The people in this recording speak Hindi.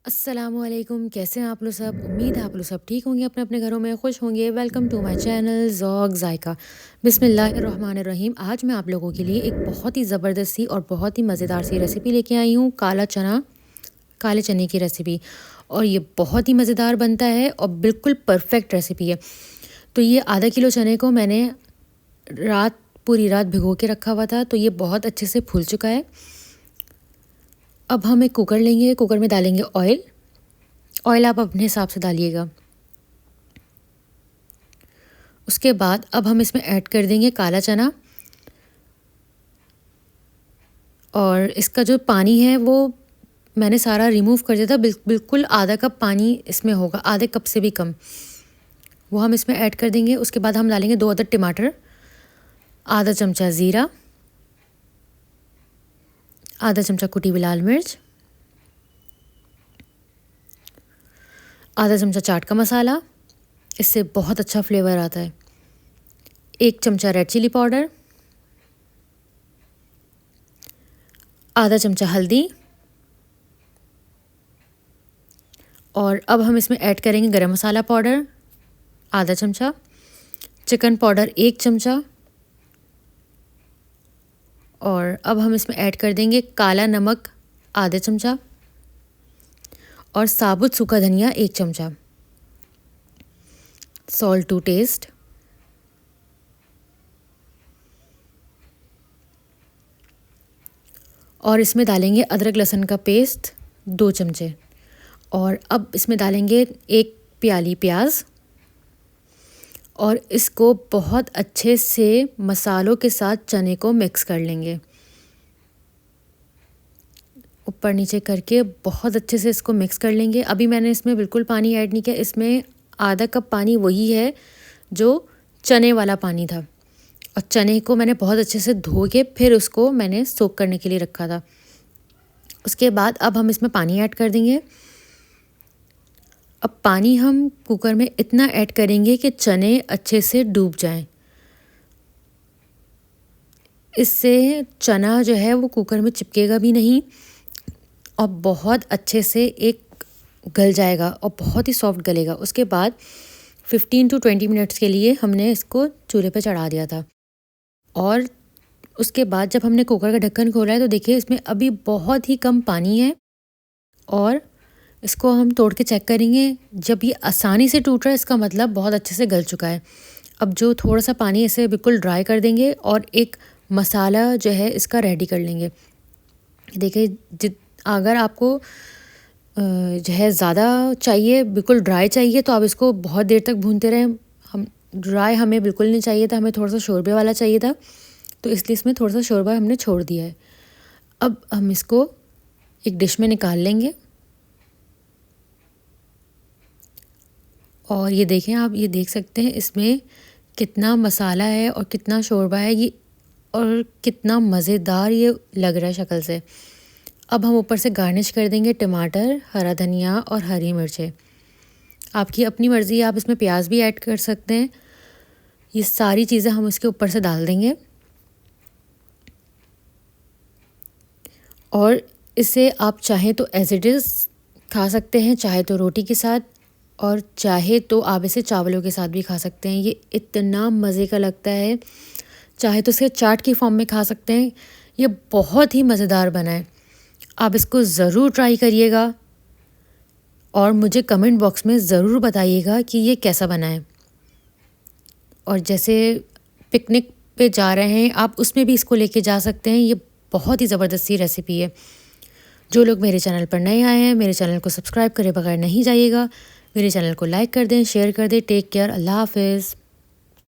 अस्सलामुअलैकुम, कैसे हैं आप लोग सब? उम्मीद है आप लोग सब ठीक होंगे, अपने अपने घरों में खुश होंगे। Welcome to my channel Zauq Zaika. बिस्मिल्लाहिर्रहमानिर्रहीम। आज मैं आप लोगों के लिए एक बहुत ही ज़बरदस्त सी और बहुत ही मज़ेदार सी रेसिपी लेके आई हूँ, काले चने की रेसिपी। और ये बहुत ही मज़ेदार बनता है और बिल्कुल परफेक्ट रेसिपी है। तो ये आधा किलो चने को मैंने रात पूरी रात भिगो के रखा हुआ था, तो ये बहुत अच्छे से फूल चुका है। अब हम एक कुकर लेंगे, कुकर में डालेंगे ऑयल। ऑयल आप अपने हिसाब से डालिएगा। उसके बाद अब हम इसमें ऐड कर देंगे काला चना, और इसका जो पानी है वो मैंने सारा रिमूव कर दिया था। बिल्कुल आधा कप पानी इसमें होगा, आधे कप से भी कम, वो हम इसमें ऐड कर देंगे। उसके बाद हम डालेंगे 2 अदद टमाटर, आधा चमचा ज़ीरा, आधा चमचा कुटी हुई लाल मिर्च, आधा चमचा चाट का मसाला, इससे बहुत अच्छा फ्लेवर आता है, 1 चमचा रेड चिली पाउडर, आधा चमचा हल्दी, और अब हम इसमें ऐड करेंगे गरम मसाला पाउडर आधा चमचा, चिकन पाउडर 1 चमचा, और अब हम इसमें ऐड कर देंगे काला नमक आधा चमचा और साबुत सूखा धनिया 1 चमचा, सॉल्ट टू टेस्ट, और इसमें डालेंगे अदरक लहसुन का पेस्ट 2 चमचे, और अब इसमें डालेंगे 1 प्याली प्याज, और इसको बहुत अच्छे से मसालों के साथ चने को मिक्स कर लेंगे, ऊपर नीचे करके बहुत अच्छे से इसको मिक्स कर लेंगे। अभी मैंने इसमें बिल्कुल पानी ऐड नहीं किया, इसमें आधा कप पानी वही है जो चने वाला पानी था, और चने को मैंने बहुत अच्छे से धो के फिर उसको मैंने सोक करने के लिए रखा था। उसके बाद अब हम इसमें पानी ऐड कर देंगे। अब पानी हम कुकर में इतना ऐड करेंगे कि चने अच्छे से डूब जाएं। इससे चना जो है वो कुकर में चिपकेगा भी नहीं और बहुत अच्छे से एक गल जाएगा और बहुत ही सॉफ्ट गलेगा। उसके बाद 15 to 20 मिनट्स के लिए हमने इसको चूल्हे पे चढ़ा दिया था, और उसके बाद जब हमने कुकर का ढक्कन खोला है तो देखिए इसमें अभी बहुत ही कम पानी है, और इसको हम तोड़ के चेक करेंगे। जब ये आसानी से टूट रहा है इसका मतलब बहुत अच्छे से गल चुका है। अब जो थोड़ा सा पानी इसे बिल्कुल ड्राई कर देंगे और एक मसाला जो है इसका रेडी कर लेंगे। देखिए अगर आपको जो है ज़्यादा चाहिए, बिल्कुल ड्राई चाहिए, तो आप इसको बहुत देर तक भूनते रहें। हम ड्राई हमें बिल्कुल नहीं चाहिए था, हमें थोड़ा सा शोरबे वाला चाहिए था, तो इसलिए इसमें थोड़ा सा शोरबा हमने छोड़ दिया है। अब हम इसको एक डिश में निकाल लेंगे, और ये देखें, आप ये देख सकते हैं इसमें कितना मसाला है और कितना शोरबा है ये, और कितना मज़ेदार ये लग रहा है शक्ल से। अब हम ऊपर से गार्निश कर देंगे टमाटर, हरा धनिया और हरी मिर्चें। आपकी अपनी मर्ज़ी, आप इसमें प्याज भी ऐड कर सकते हैं। ये सारी चीज़ें हम इसके ऊपर से डाल देंगे, और इसे आप चाहें तो एज इट इज़ खा सकते हैं, चाहे तो रोटी के साथ, और चाहे तो आप इसे चावलों के साथ भी खा सकते हैं। ये इतना मज़े का लगता है, चाहे तो इसे चाट की फॉर्म में खा सकते हैं। ये बहुत ही मज़ेदार बना है, आप इसको ज़रूर ट्राई करिएगा और मुझे कमेंट बॉक्स में ज़रूर बताइएगा कि ये कैसा बना है। और जैसे पिकनिक पे जा रहे हैं आप, उसमें भी इसको लेके जा सकते हैं। ये बहुत ही ज़बरदस्त सी रेसिपी है। जो लोग मेरे चैनल पर नए आए हैं, मेरे चैनल को सब्सक्राइब करे बगैर नहीं जाइएगा। मेरे चैनल को लाइक कर दें, शेयर कर दें। टेक केयर, अल्लाह हाफ़िज़।